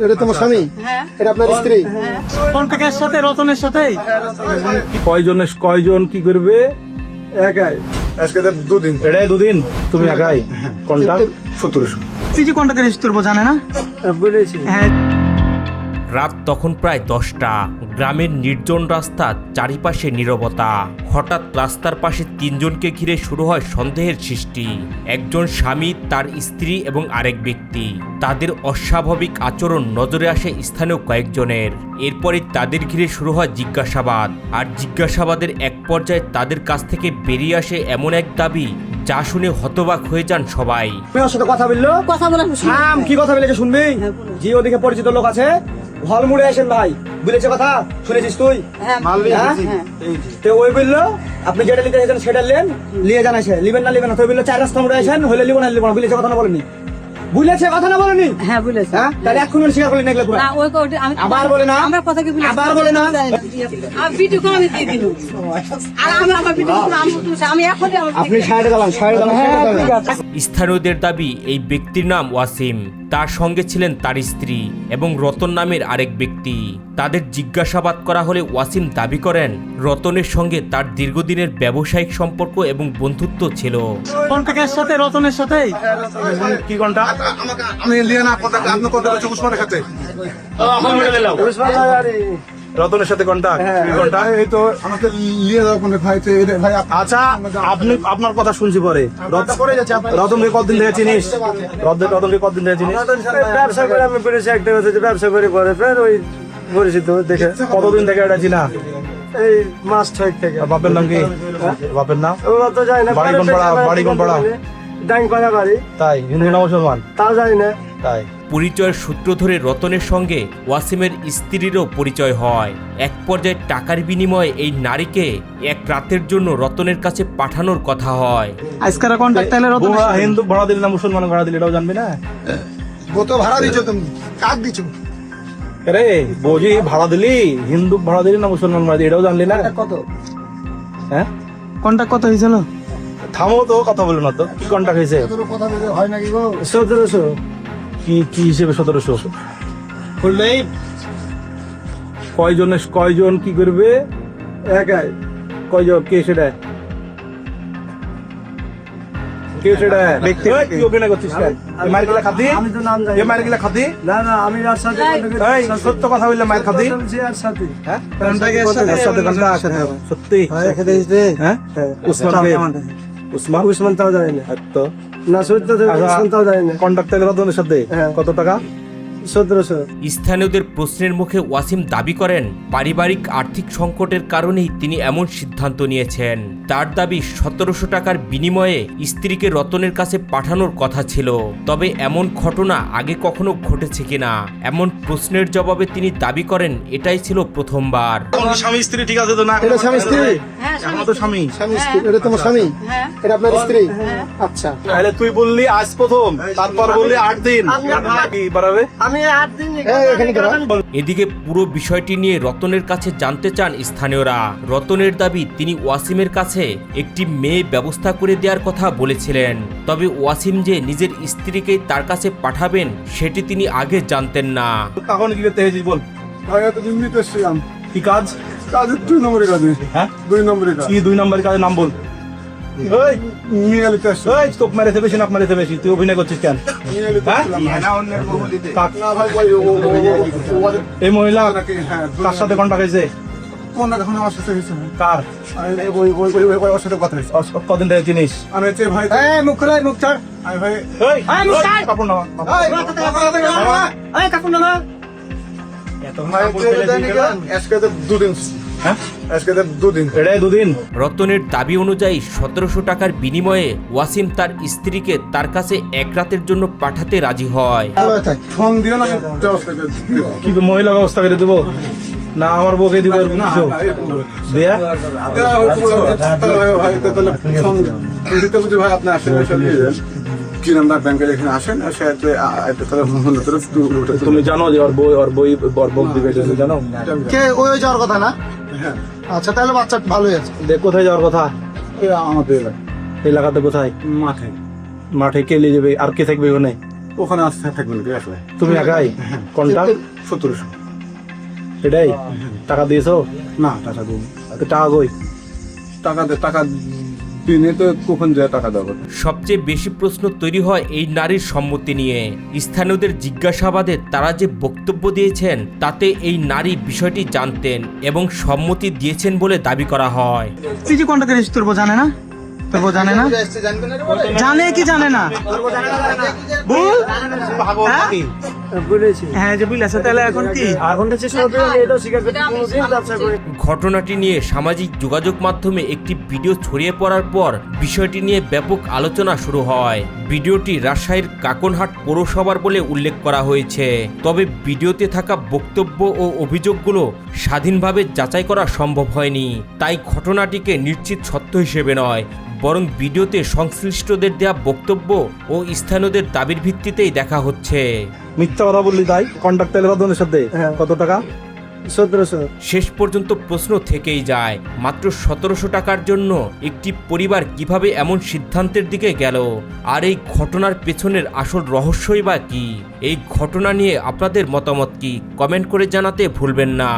এটা তোমার স্বামী? এটা আপনার স্ত্রী? কন্টাক্টের সাথে রতনের সাথে কয়জন কি করবে? একাই। আজকে দুদিন। এটাই দুদিন তুমি একাই কন্টাক্ট 1700। তুই যে কন্টাক্টের হিস্টোরি জানে না বলেছি। হ্যাঁ রাত তখন প্রায় 10টা। গ্রামের নির্জন রাস্তা, চারিপাশে নীরবতা। হঠাৎ রাস্তার পাশে তিনজনকে ঘিরে শুরু হয় সন্দেহের সৃষ্টি। একজন স্বামী, তার স্ত্রী এবং আরেক ব্যক্তি। তাদের অস্বাভাবিক আচরণ নজরে আসে স্থানীয় কয়েকজনের। এরপরে তাদের ঘিরে শুরু হয় জিজ্ঞাসাবাদ। আর জিজ্ঞাসাবাদের এক পর্যায়ে তাদের কাছ থেকে বেরিয়ে আসে এমন এক দাবি যা শুনে হতবাক হয়ে যান সবাই। তুমি ওর সাথে কথা বললো? কথা বলা নাম কি কথা বলেছে শুনবি? যে ওদিকে পরিচিত লোক আছে, হল মুড়ে আসেন ভাই, বলেছে কথা শুনেছিস তুই? মালবি হ্যাঁ? তো ওই বললো আপনি যেটা নিতে এসেছেন সেটা নেন, নিয়ে জানাইছে লিবেন না লিবেন না। তো বললো 4 রাস্তা মুড়ে আসেন, হলে লিবো না লিবো না। বলেছে কথা না বলেনি? বুঝেছে কথা না বলেনি? হ্যাঁ বলেছে। হ্যাঁ তাহলে এখন স্বীকার করলেন এগুলো পুরো? না ওই কোটি আমি আবার বলে না? আমরা কথা কি বলি? আবার বলে না? আমি ভিডিও করে আমি দিয়ে দিল। আর আমি আমার ভিডিও করে আমি এখনই আমার আপনি সাইডে দাঁড়ান, সাইডে দাঁড়ান। হ্যাঁ ঠিক আছে। স্থানীয়দের দাবি এই ব্যক্তির নাম ওয়াসিম, তার সঙ্গে ছিলেন তার স্ত্রী এবং রতন নামের আরেক ব্যক্তি। তাদের জিজ্ঞাসাবাদ করা হলে ওয়াসিম দাবি করেন রতনের সঙ্গে তার দীর্ঘদিনের ব্যবসায়িক সম্পর্ক এবং বন্ধুত্ব ছিল। কন্টাক্টের সাথে রতনের সাথে কি কন্টাক্ট? আমি লিয়ে না আপনার আপনি কত বছর উসমানের সাথে? রতনের সাথে কন্টাক্ট? এই তো আমাকে লিয়ে যাও কোন ভাই তো ভাই আচ্ছা আপনি আপনার কথা শুনছি পরে। রতনকে কতদিন থেকে চিনিস? রতনকে কতদিন থেকে চিনিস? ব্যবসা করে আমি পরিচয় একটা হচ্ছে, ব্যবসা করে পরে ফের ওই পরিচিত দেখে। কতদিন থেকে এটা চিনা? এই মাস 6 থেকে। আর বাপের নাম কি? বাপের নাম? ওরা তো যায় না। বাড়ি কোন পাড়া? বাড়ি কোন পাড়া? ডাইং করা বাড়ি। তাই হিন্দু না মুসলমান? তাও যায় না। তাই পরিচয়ের সূত্র ধরে রতনের সঙ্গে ওয়াসিমের স্ত্রীরও পরিচয় হয়। এক পর্যায়ে টাকার বিনিময়ে এই নারীকে এক রাতের জন্য রতনের কাছে পাঠানোর কথা হয়। আজকাল কন্টাক্ট তাহলে রতন বোমা হিন্দু ভাড়া দিলি না মুসলমান ভাড়া দিলি এটাও জানবি না? কত ভাড়া দিছো তুমি? কাক দিছো? আরে বোঝি ভাড়া দিলি, হিন্দু ভাড়া দিলি না মুসলমান ভাড়া দিলি এটাও জানলি না? কত? হ্যাঁ কন্টাক্ট কত হয়েছিল? থামো তো, কথা বলো না তো। কি কন্টাক্ট হয়েছে? তোর কথা বলে হয় নাকি গো? 1700। কি কি হিসেবে 1700? বললেই কয়জন কি করবে? একাই। কয়জন? কে সেটা? কে সেটা? ব্যক্তি। এই, কি অভিনয় করছিস কেন? এই মায়ের গিলা খাতি? আমি তো নাম জানি। এই মায়ের গিলা খাতি? না না আমি আর সাথে এই সত্য কথা বললে মায়ের খাতি? আর সাথে। হ্যাঁ কন্টাক্টের ওর সাথে কন্টাক্ট? সত্যি? খেতে দিতে। হ্যাঁ উসমান কে? উসমান? উসমান তাও যায় না। তো না সত্য তো উসমান তাও যায় না। কন্টাক্ট রতনের সাথে হ্যাঁ। কত টাকা? 1700। স্থানীয়দের প্রশ্নের মুখে ওয়াসিম দাবি করেন পারিবারিক আর্থিক সংকটের কারণেই তিনি এমন সিদ্ধান্ত নিয়েছেন। তার দাবি 1700 টাকার বিনিময়ে স্ত্রীকে রতনের কাছে পাঠানোর কথা ছিল। তবে এমন ঘটনা আগে কখনো ঘটেছে কিনা এমন প্রশ্নের জবাবে তিনি দাবি করেন এটাই ছিল প্রথমবার। স্বামী স্ত্রী ঠিক আছে তো না? এটা স্বামী স্ত্রী? হ্যাঁ এখন তো স্বামী। স্বামী স্ত্রী। এটা তোমার স্বামী? হ্যাঁ এটা আপনার স্ত্রী? আচ্ছা। তাহলে তুই বললি আজ প্রথম, তারপর বললি 8 দিন। কি বাড়াবে? আমি 8 দিন এখানে কেন? এদিকে পুরো বিষয়টি নিয়ে রতনের কাছে জানতে চান স্থানীয়রা। রতনের দাবি তিনি ওয়াসিমের কাছে একটি মেয়ে ব্যবস্থা করে দেওয়ার কথা বলেছিলেন। তবে ওয়াসিম যে নিজের স্ত্রীকেই তার কাছে পাঠাবেন সেটি তিনি আগে জানতেন না। কখন কি করতে হয়েছিস বল? ভাই এত দিন নিতে এসছিলাম। কি কাজ? কাজ 2 নম্বরের কাজে। হ্যাঁ 2 নম্বরের কাজ। কি 2 নম্বরের কাজের নাম বল? ওই নিয়ে গেলিতে আসছি। ওই তোক মেরেছে বেশি, নাক মেরেছে বেশি, তুই অভিনয় করছিস কেন? নিয়ে গেলিতে হ্যাঁ? আসছিলাম। না অন্যের বহু দিতে। কাক? না ভাই ওই এই মহিলা নাকি হ্যাঁ কার সাথে কন্টাক্ট হয়েছে? কোন এখন আমার সাথে হয়েছে না। কার? আমি ওই ওর সাথে কথা হয়েছে। কদিন থেকে চিনিস? আমি হচ্ছে ভাই এই মুখ খোলা, মুখ ছাড়। আমি ভাই এই, এই, মুস্তাক! কাপড় নামা। এই কাকুন না। এত ভাই কাপড় ফেলে দিয়ে গেলাম। আজকে তো 2 দিন। হ্যাঁ আজকে তো 2 দিন। এটাই 2 দিন। রতনের দাবি অনুযায়ী 1700 টাকার বিনিময়ে ওয়াসিম তার স্ত্রীকে তার কাছে এক রাতের জন্য পাঠাতে রাজি হয়। ফোন দিও না ব্যবস্থা করে দিও। কি মহিলা ব্যবস্থা করে দেবো না আমার বউকে দিব? কিছু দেয়া ভাই তাহলে ফোন দিতে বুঝি ভাই আপনি আসেন এসে নিয়ে যান। কি নাম্বার ব্যাংকের এখানে আসেন আর সাথে তাহলে মনে তরফ তুমি জানো যে ওর বউ দিবে তুমি জানো? কে ওই যাওয়ার কথা না? হ্যাঁ আচ্ছা তাহলে বাচ্চা ভালোই আছে। দেখ কোথায় যাওয়ার কথা? আমাদের এলাকায়। এলাকাতে কোথায়? মাঠে। মাঠে কে নিয়ে যাবে? আর কে থাকবে ওখানে? ওখানে আসতে থাকবেন ঠিক আছে তুমি একাই কন্টাক্ট 1700 এটাই টাকা দিয়েছো? না টাকা দিন তো টাকা কই? টাকা দিনে তো কখন যায় টাকা দেবো সবচেয়ে বেশি প্রশ্ন তৈরি হয় এই নারীর সম্মতি নিয়ে। স্থানীয়দের জিজ্ঞাসাবাদে তারা যে বক্তব্য দিয়েছেন তাতে এই নারী বিষয়টি জানতেন এবং সম্মতি দিয়েছেন বলে দাবি করা হয়। এই যে কন্টাক্ট রেজিস্টার করবো জানে না? করবো জানে না? জানে কি জানে না? ভুল? হ্যাঁ? হ্যাঁ যে ভুল আছে তাহলে এখন কি? ঘটনাটি নিয়ে সামাজিক যোগাযোগ মাধ্যমে একটি ভিডিও ছড়িয়ে পড়ার পর বিষয়টি নিয়ে ব্যাপক আলোচনা শুরু হয়। ভিডিওটি রাজশাহীর কাকনহাট পৌরসভার বলে উল্লেখ করা হয়েছে। তবে ভিডিওতে থাকা বক্তব্য ও অভিযোগগুলো স্বাধীনভাবে যাচাই করা সম্ভব হয়নি। তাই ঘটনাটিকে নিশ্চিত সত্য হিসেবে নয়, বরং ভিডিওতে সংশ্লিষ্টদের দেয়া বক্তব্য ও স্থানীয়দের দাবির ভিত্তিতেই দেখা হচ্ছে। মিথ্যা কথা বললি তাই? কন্টাক্ট তাইলে রতনের সাথে কত টাকা? 1700। শেষ পর্যন্ত প্রশ্ন থেকেই যায়, মাত্র 1700 টাকার জন্য একটি পরিবার কিভাবে এমন সিদ্ধান্তের দিকে গেল? আর এই ঘটনার পেছনের আসল রহস্যই বা কি? এই ঘটনা নিয়ে আপনাদের মতামত কি? কমেন্ট করে জানাতে ভুলবেন না।